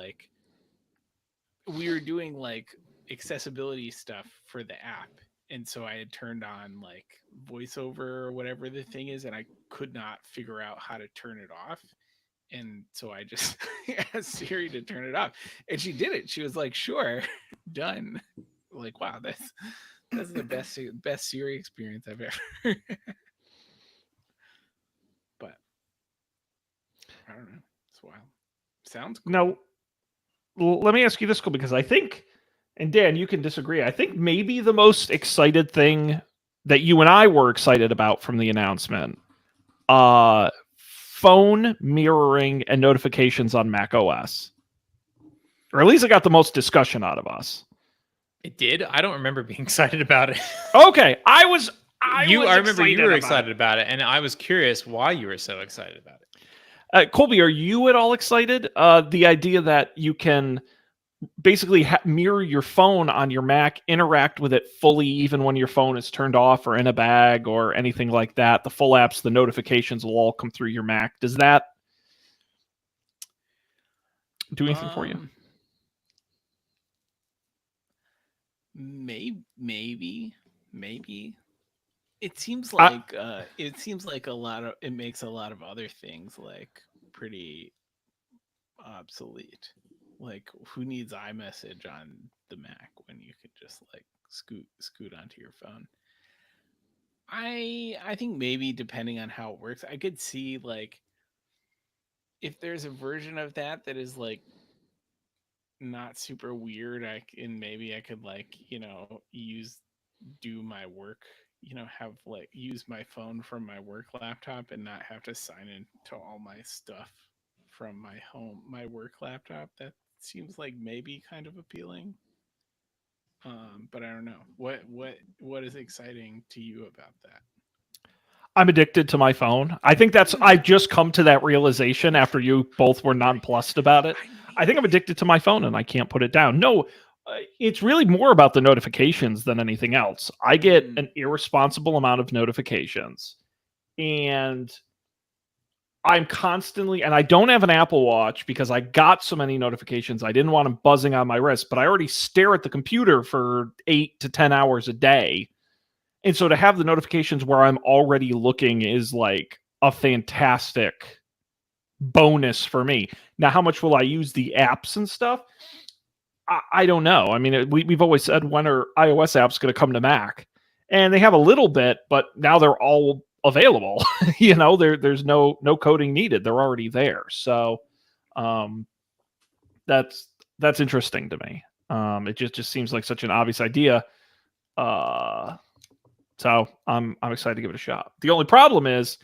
we were doing like accessibility stuff for the app, and so I had turned on like voiceover or whatever the thing is, and I could not figure out how to turn it off, and so I just asked Siri to turn it off, and she did it. She was like, "Sure, done." Like, wow, that's the best Siri experience I've ever. But I don't know. It's wild. Sounds cool. Now, let me ask you this, because I think, and Dan, you can disagree, I think maybe the most excited thing that you and I were excited about from the announcement, phone mirroring and notifications on Mac OS. Or at least it got the most discussion out of us. It did? I don't remember being excited about it. Okay, I remember you were excited about it, and I was curious why you were so excited about it. Colby, are you at all excited? The idea that you can basically mirror your phone on your Mac, interact with it fully, even when your phone is turned off or in a bag or anything like that. The full apps, the notifications will all come through your Mac. Does that do anything for you? Maybe. It seems like it makes a lot of other things like pretty obsolete. Like, who needs iMessage on the Mac when you could just like scoot onto your phone? I think maybe depending on how it works, I could see like if there's a version of that is like not super weird, I could like, do my work, have like use my phone from my work laptop and not have to sign into all my stuff from my work laptop. That seems like maybe kind of appealing. But I don't know. What is exciting to you about that? I'm addicted to my phone. I think I've just come to that realization after you both were nonplussed about it. I think I'm addicted to my phone and I can't put it down. No, it's really more about the notifications than anything else. I get an irresponsible amount of notifications, and I'm constantly, and I don't have an Apple Watch because I got so many notifications. I didn't want them buzzing on my wrist, but I already stare at the computer for 8 to 10 hours a day. And so to have the notifications where I'm already looking is like a fantastic bonus for me. Now, how much will I use the apps and stuff? I don't know. I mean, we've always said, when are iOS apps going to come to Mac? And they have a little bit, but now they're all available. There's no coding needed. They're already there. So that's interesting to me. It just seems like such an obvious idea. So I'm excited to give it a shot. The only problem is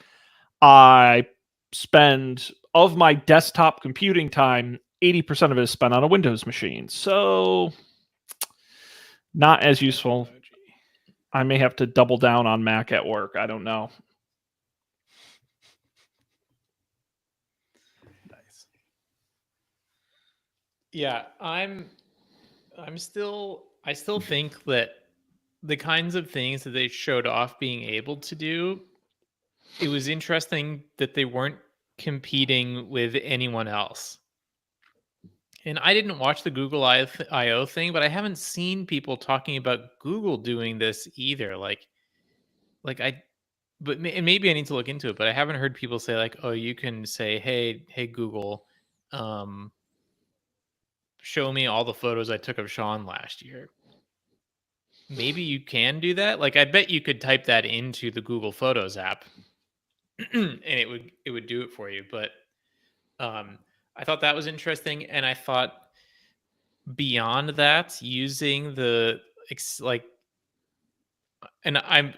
I spend, of my desktop computing time, 80% of it is spent on a Windows machine. So not as useful. I may have to double down on Mac at work. I don't know. Nice. Yeah, I still think that the kinds of things that they showed off being able to do, it was interesting that they weren't competing with anyone else. And I didn't watch the Google I/O thing, but I haven't seen people talking about Google doing this either. But maybe I need to look into it, but I haven't heard people say like, oh, you can say, hey Google, show me all the photos I took of Sean last year. Maybe you can do that. Like, I bet you could type that into the Google Photos app and it would do it for you. But I thought that was interesting, and I thought beyond that, using the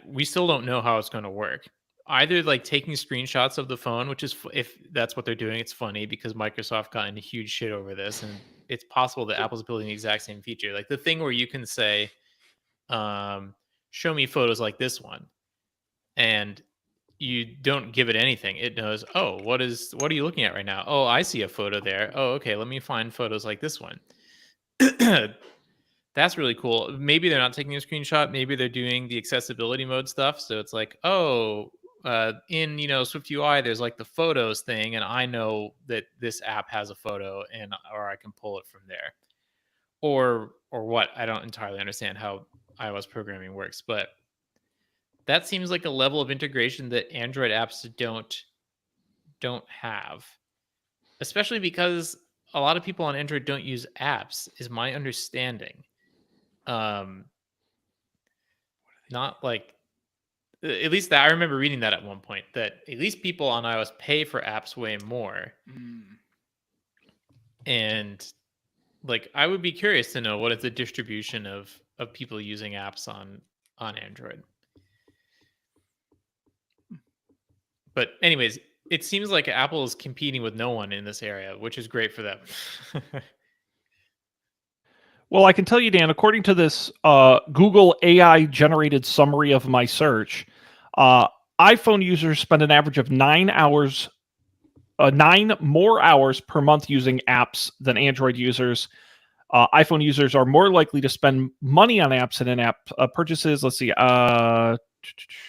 we still don't know how it's going to work. Either like taking screenshots of the phone, which is if that's what they're doing, it's funny because Microsoft got into huge shit over this, and it's possible that Apple's building the exact same feature, like the thing where you can say, "Show me photos like this one," and you don't give it anything. It knows, oh, what are you looking at right now? Oh, I see a photo there. Oh, okay, let me find photos like this one. That's really cool. Maybe they're not taking a screenshot. Maybe they're doing the accessibility mode stuff. So it's like, oh, in Swift UI, there's like the photos thing, and I know that this app has a photo, or I can pull it from there, or what? I don't entirely understand how iOS programming works, but that seems like a level of integration that Android apps don't have, especially because a lot of people on Android don't use apps, is my understanding. Not like, at least that I remember reading that at one point, that at least people on iOS pay for apps way more. And like, I would be curious to know what is the distribution of people using apps on Android. But anyways, it seems like Apple is competing with no one in this area, which is great for them. Well, I can tell you, Dan, according to this Google AI-generated summary of my search, iPhone users spend an average of 9 more hours per month using apps than Android users. iPhone users are more likely to spend money on apps and in-app purchases. Let's see.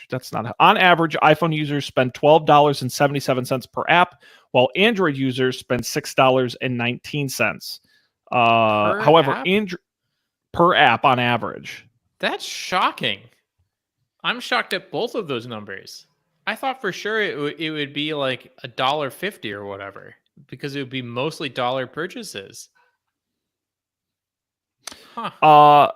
That's not on average. iPhone users spend $12.77 per app, while Android users spend $6.19. However, per app on average. That's shocking. I'm shocked at both of those numbers. I thought for sure it would be like $1.50 or whatever, because it would be mostly dollar purchases. Huh.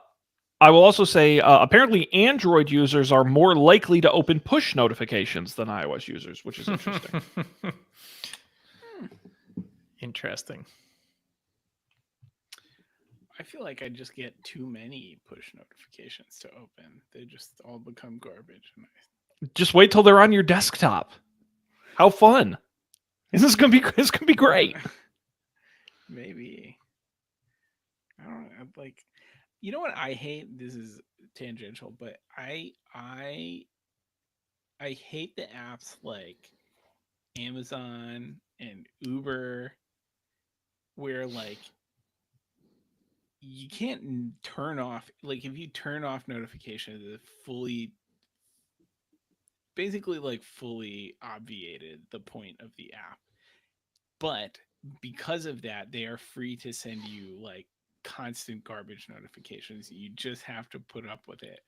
I will also say, apparently Android users are more likely to open push notifications than iOS users, which is interesting. Interesting. I feel like I just get too many push notifications to open. They just all become garbage. Just wait till they're on your desktop. How fun! This is gonna be great. Maybe. I don't know. Like, you know what I hate? This is tangential, but I hate the apps like Amazon and Uber, where like you can't turn off, like if you turn off notifications, it fully obviated the point of the app. But because of that, they are free to send you like constant garbage notifications. You just have to put up with it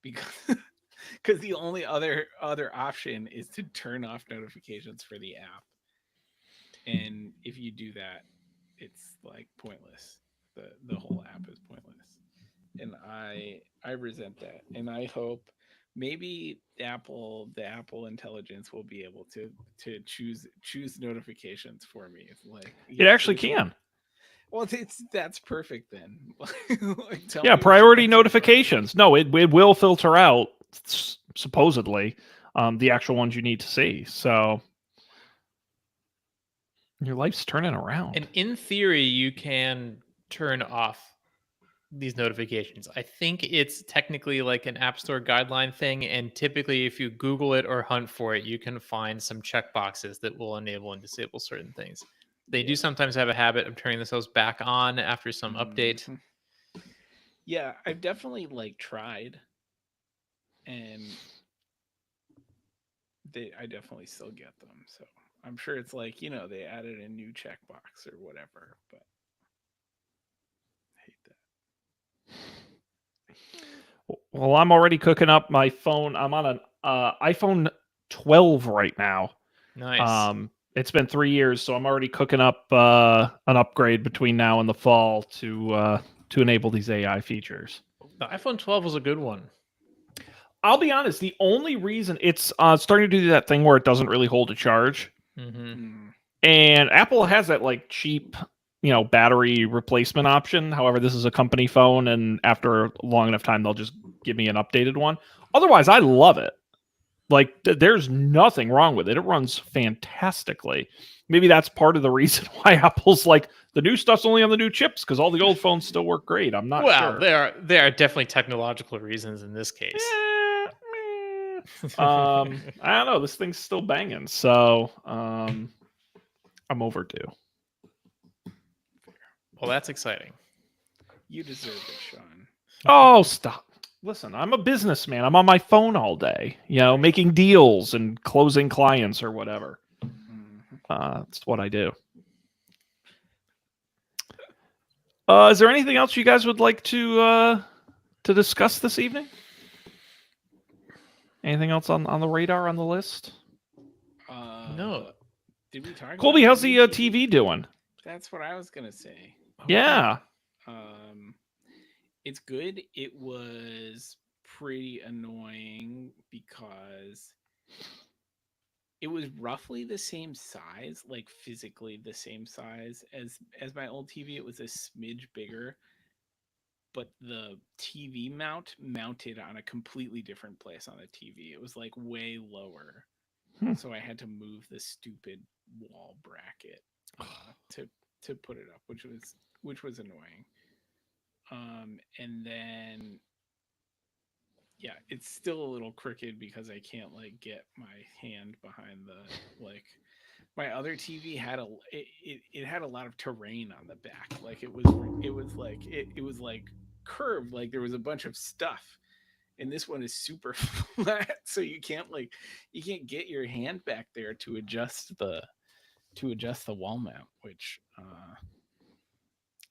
because the only other option is to turn off notifications for the app. And if you do that, it's like pointless. The whole app is pointless. And I resent that. And I hope maybe the Apple intelligence will be able to choose notifications for me. It's like it actually can. Well, that's perfect then. Like, priority notifications. No, it will filter out supposedly the actual ones you need to see. So your life's turning around. And in theory, you can turn off these notifications. I think it's technically like an App Store guideline thing, and typically if you Google it or hunt for it, you can find some checkboxes that will enable and disable certain things. They do sometimes have a habit of turning themselves back on after some update. Yeah, I've definitely like tried, and I definitely still get them. So I'm sure it's like, they added a new checkbox or whatever, but I hate that. Well, I'm already cooking up my phone. I'm on an iPhone 12 right now. Nice. It's been 3 years, so I'm already cooking up an upgrade between now and the fall to enable these AI features. The iPhone 12 was a good one. I'll be honest. The only reason it's starting to do that thing where it doesn't really hold a charge. Mm-hmm. And Apple has that like cheap, battery replacement option. However, this is a company phone, and after a long enough time, they'll just give me an updated one. Otherwise, I love it. Like, there's nothing wrong with it. It runs fantastically. Maybe that's part of the reason why Apple's like, the new stuff's only on the new chips, because all the old phones still work great. I'm not Well, sure. there are definitely technological reasons in this case. I don't know. This thing's still banging, so I'm overdue. Well, that's exciting. You deserve it, Sean. Oh, stop. Listen, I'm a businessman. I'm on my phone all day, making deals and closing clients or whatever. That's what I do. Is there anything else you guys would like to discuss this evening? Anything else on the radar, on the list? No. Did we talk Colby, about how's the TV doing? That's what I was going to say. Yeah. It's good. It was pretty annoying because it was roughly the same size, like physically the same size as my old TV. It was a smidge bigger, but the TV mounted on a completely different place on the TV. It was like way lower. So I had to move the stupid wall bracket to put it up, which was annoying. And then it's still a little crooked because I can't like get my hand behind the like. My other TV had it had a lot of terrain on the back. Like it was like curved, like there was a bunch of stuff. And this one is super flat, so you can't get your hand back there to adjust the wall mount, which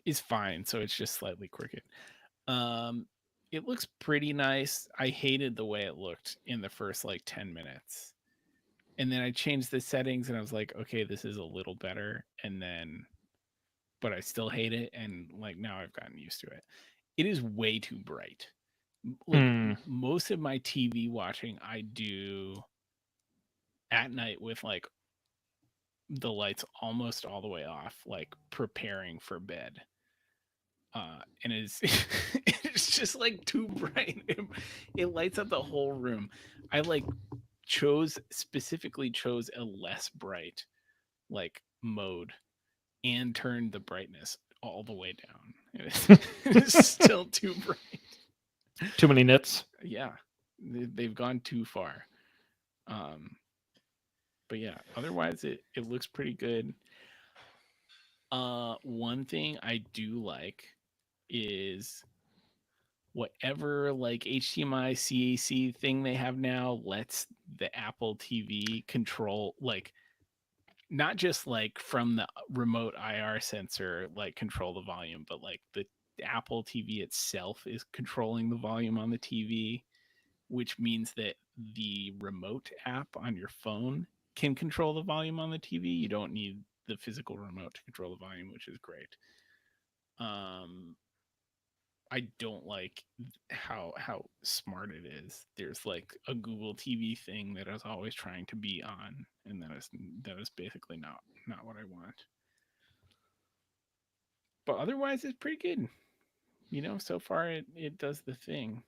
is fine. So it's just slightly crooked. It looks pretty nice. I hated the way it looked in the first like 10 minutes. And then I changed the settings and I was like, okay, this is a little better. But I still hate it. And like now I've gotten used to it. It is way too bright. Like most of my TV watching I do at night with like the lights almost all the way off, like preparing for bed. And it's just like too bright. It lights up the whole room. I like specifically chose a less bright like mode and turned the brightness all the way down. It's still too bright. Too many nits. Yeah, they've gone too far. But yeah, otherwise it looks pretty good. One thing I do like is whatever like HDMI CAC thing they have now lets the Apple TV control, like not just like from the remote IR sensor like control the volume, but like the Apple TV itself is controlling the volume on the TV, which means that the remote app on your phone can control the volume on the TV. You don't need the physical remote to control the volume, which is great. I don't like how smart it is. There's like a Google TV thing that is always trying to be on, and that is basically not what I want. But otherwise, it's pretty good. So far it does the thing.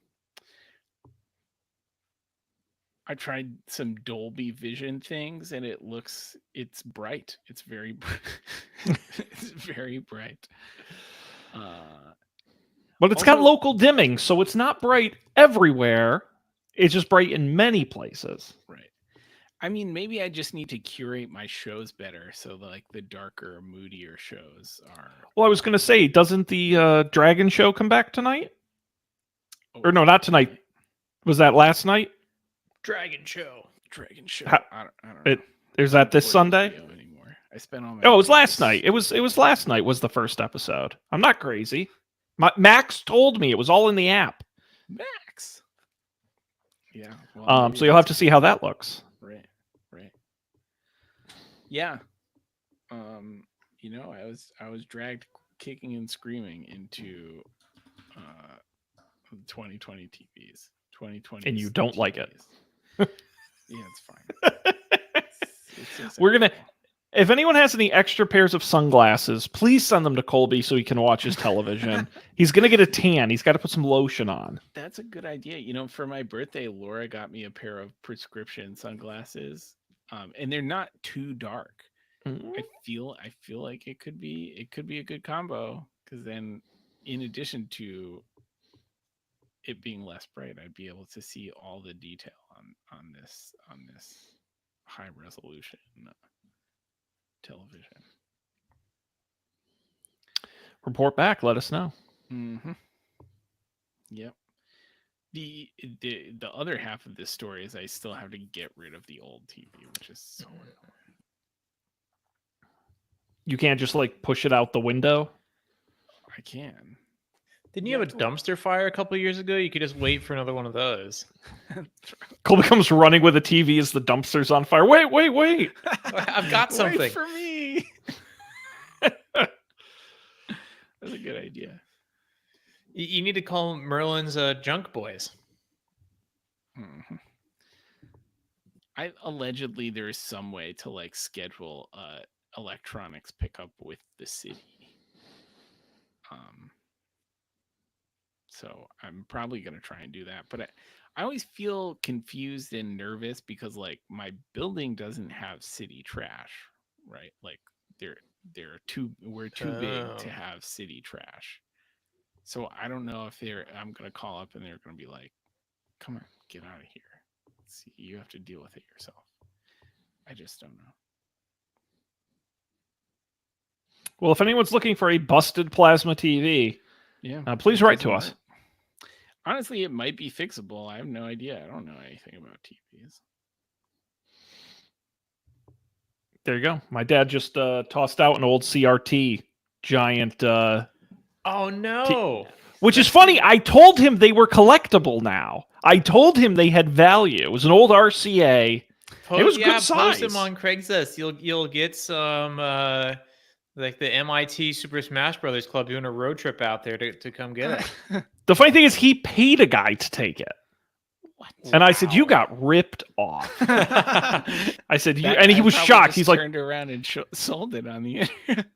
I tried some Dolby Vision things, and it's bright. It's very, it's very bright. But it's got local dimming, so it's not bright everywhere. It's just bright in many places. Right. I mean, maybe I just need to curate my shows better, so like the darker, moodier shows are. Well, I was going to say, doesn't the Dragon show come back tonight? Or no, not tonight. Was that last night? Dragon show. I don't know. Is that this Sunday? Anymore. I spent all my. Oh, it was last night. It was last night. Was the first episode. I'm not crazy. Max told me it was all in the app. Max. Yeah. Well, so you'll have to see how that looks. Right. Yeah. I was dragged kicking and screaming into 2020 TVs. 2020. And you don't TVs. like it. Yeah, it's fine. It's We're gonna. If anyone has any extra pairs of sunglasses, please send them to Colby so he can watch his television. He's going to get a tan. He's got to put some lotion on. That's a good idea. You know, for my birthday, Laura got me a pair of prescription sunglasses, and they're not too dark. I feel like it could be a good combo, because then, in addition to it being less bright, I'd be able to see all the detail on this high resolution television. Report back. Let us know. Mm-hmm. Yep. The other half of this story is I still have to get rid of the old TV, which is so annoying. You can't just like push it out the window. I can. Didn't you have a dumpster fire a couple years ago? You could just wait for another one of those. Colby comes running with a TV as the dumpster's on fire. Wait. I've got something. Wait for me. That's a good idea. You need to call Merlin's Junk Boys. Mm-hmm. Allegedly there is some way to like schedule electronics pickup with the city. So I'm probably going to try and do that. But I always feel confused and nervous because like my building doesn't have city trash, right? Like we're too big to have city trash. So I don't know if I'm going to call up and they're going to be like, come on, get out of here. See, you have to deal with it yourself. I just don't know. Well, if anyone's looking for a busted plasma TV, please write to us. Honestly, it might be fixable. I have no idea. I don't know anything about TVs. There you go. My dad just tossed out an old CRT giant. Oh, no. Which is funny. I told him they were collectible now. I told him they had value. It was an old RCA. It was good size. Post them on Craigslist. You'll get some like the MIT Super Smash Brothers Club doing a road trip out there to come get it. The funny thing is he paid a guy to take it. What? And I said, you got ripped off. I said, and he was shocked. He's like, turned around and sold it on the internet.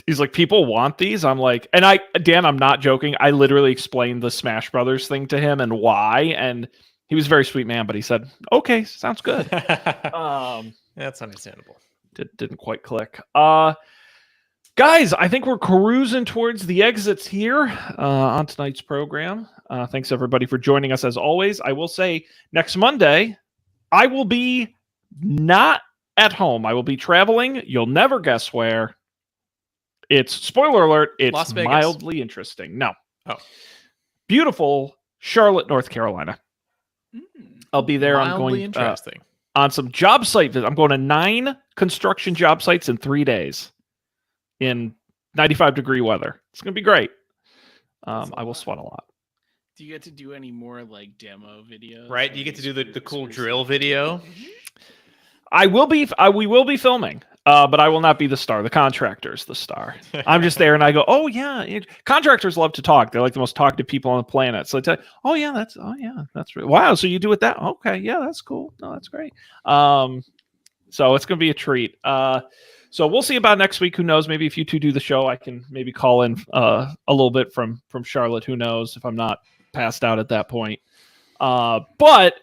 He's like, people want these? I'm like, and Dan, I'm not joking. I literally explained the Smash Brothers thing to him and why. And he was a very sweet man, but he said, okay, sounds good. That's understandable. Didn't quite click. Guys, I think we're cruising towards the exits here on tonight's program. Thanks, everybody, for joining us as always. I will say next Monday, I will be not at home. I will be traveling. You'll never guess where. It's, spoiler alert, it's Las Vegas. Mildly interesting. No. Oh. Beautiful Charlotte, North Carolina. I'll be there. Mildly I'm going interesting. On some job site visits. I'm going to 9 construction job sites in 3 days. In 95-degree weather. It's going to be great. I will sweat a lot. Do you get to do any more like demo videos? Right? You get to do the cool drill video. We will be filming, but I will not be the star. The contractor's the star. I'm just there and I go, oh yeah. Contractors love to talk. They're like the most talkative people on the planet. So I tell you, oh yeah, that's right. Wow. So you do it that? Okay. Yeah, that's cool. No, that's great. So it's going to be a treat. So we'll see about next week. Who knows? Maybe if you two do the show, I can maybe call in a little bit from Charlotte. Who knows if I'm not passed out at that point. But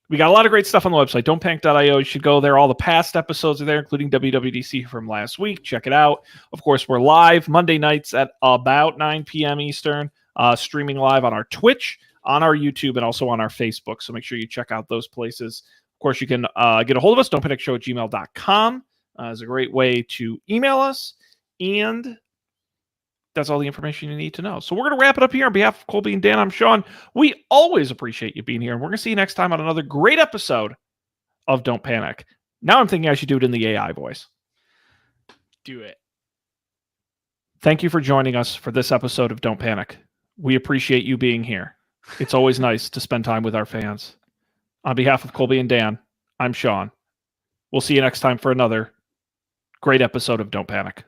we got a lot of great stuff on the website. Don'tpanic.io. You should go there. All the past episodes are there, including WWDC from last week. Check it out. Of course, we're live Monday nights at about 9 p.m. Eastern, streaming live on our Twitch, on our YouTube, and also on our Facebook. So make sure you check out those places. Of course, you can get a hold of us, don'tpanicshow@gmail.com. Is a great way to email us, and that's all the information you need to know. So we're going to wrap it up here. On behalf of Colby and Dan, I'm Sean. We always appreciate you being here, and we're going to see you next time on another great episode of Don't Panic. Now I'm thinking I should do it in the AI voice. Do it. Thank you for joining us for this episode of Don't Panic. We appreciate you being here. It's always nice to spend time with our fans. On behalf of Colby and Dan, I'm Sean. We'll see you next time for another great episode of Don't Panic.